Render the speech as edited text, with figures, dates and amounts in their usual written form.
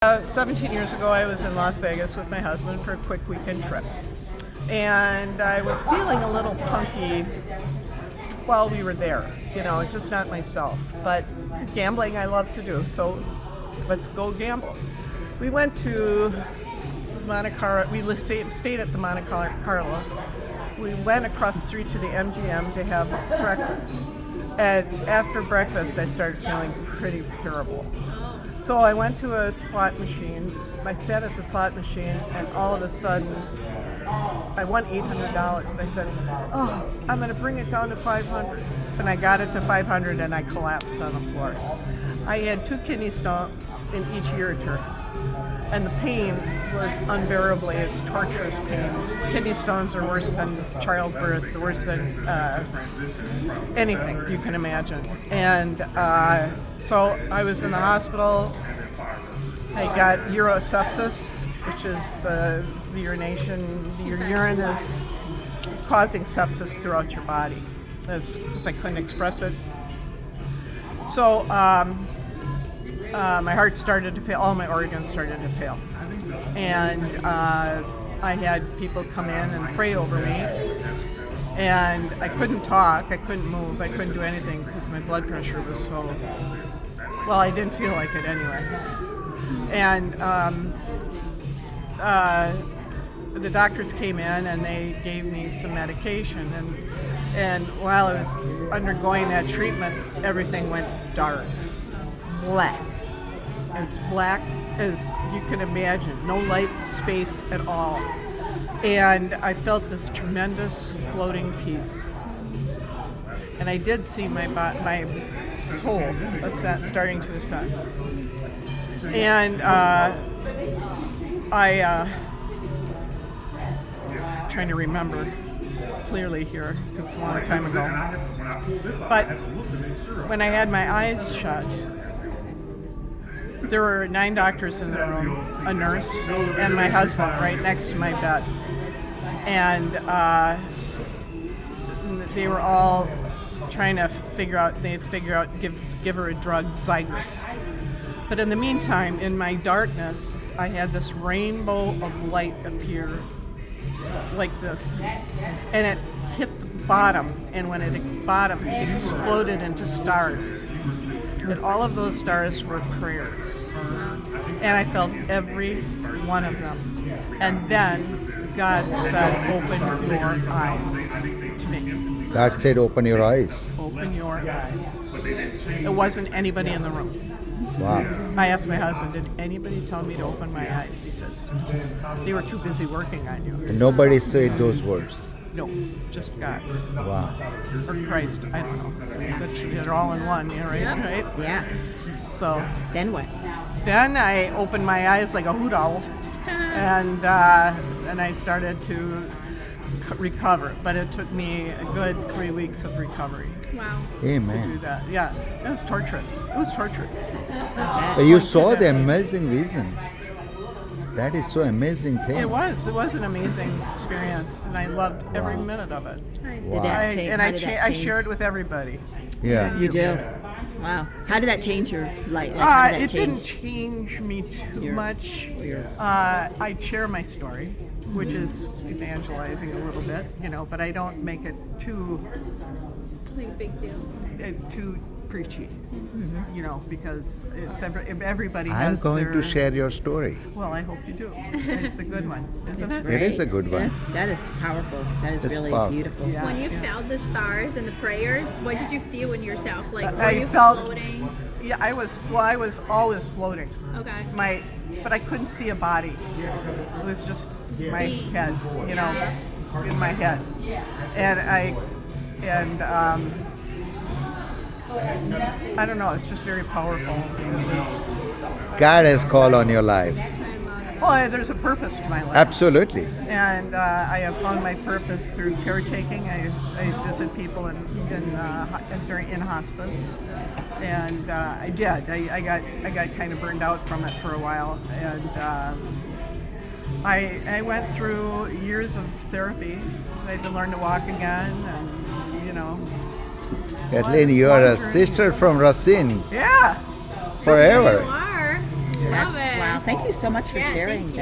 17 years ago, I was in Las Vegas with my husband for a quick weekend trip. And I was feeling a little punky while we were there, just not myself. But gambling I love to do, so let's go gamble. We went to Monte Carlo, we stayed at the Monte Carlo. We went across the street to the MGM to have breakfast. And after breakfast, I started feeling pretty terrible. So I went to a slot machine. I sat at the slot machine, and all of a sudden, I won $800. I said, "Oh, I'm going to bring it down to $500." And I got it to $500, and I collapsed on the floor. I had 2 kidney stones in each ureter, and the pain was unbearably. It's torturous pain. Kidney stones are worse than childbirth, worse than anything you can imagine. And so I was in the hospital. I got urosepsis, which is the urination. Your urine is causing sepsis throughout your body, because I couldn't express it. So my heart started to fail. All my organs started to fail. And I had people come in and pray over me. And I couldn't talk, I couldn't move, I couldn't do anything because my blood pressure was so, well, I didn't feel like it anyway. And the doctors came in and they gave me some medication. And while I was undergoing that treatment, everything went dark, black as you can imagine, no light space at all. And I felt this tremendous floating peace. And I did see my soul starting to ascend. And I'm trying to remember clearly here, because it's a long time ago. But when I had my eyes shut, there were 9 doctors in the room, a nurse, and my husband right next to my bed. And they were all trying to figure out, give her a drug, Zygus. But in the meantime, in my darkness, I had this rainbow of light appear like this. And it hit the bottom, and when it hit the bottom, it exploded into stars. And all of those stars were prayers. And I felt every one of them. And then God said, "Open your eyes" to me. God said, "Open your eyes." Open your eyes. It wasn't anybody in the room. Wow. I asked my husband, "Did anybody tell me to open my eyes?" He says, "They were too busy working on you." And nobody said those words. No, just God. Wow. Or Christ, I don't know. They're all in one, right? Yep. Right? Yeah. So Then what? then I opened my eyes like a hoot owl, and I started to recover. But it took me a good 3 weeks of recovery Wow. to do Amen. that. Yeah, it was torturous. It was torture. But you saw the amazing vision. That is so amazing thing. It was an amazing experience, and I loved every Wow. minute of it. Did that change? How did that I change? shared with everybody. Yeah. You do? Wow. How did that change your life? How did that It didn't change? change me too Your- much. I share my story, which is evangelizing a little bit, but I don't make it too Like a big deal. too preachy, because it's everybody I'm has going their, to share your story. Well, I hope you do. It's a good one, isn't it? It is a good one. Yeah, that is powerful. That is It's really powerful. beautiful. Yeah. When you felt the stars and the prayers, what did you feel in yourself? Like, were I you felt- floating? Yeah, I was always floating. Okay. But I couldn't see a body. It was just my Speed. head, in my head. I don't know, it's just very powerful. God has called on your life. Well, there's a purpose to my life. Absolutely. And I have found my purpose through caretaking. I visit people in hospice, and I did. I got kind of burned out from it for a while, and I went through years of therapy. I had to learn to walk again, and Kathleen, you are a sister from Racine Yeah. forever. You are. That's Love it. wow. Wow. Thank you so much for Yeah, sharing thank that.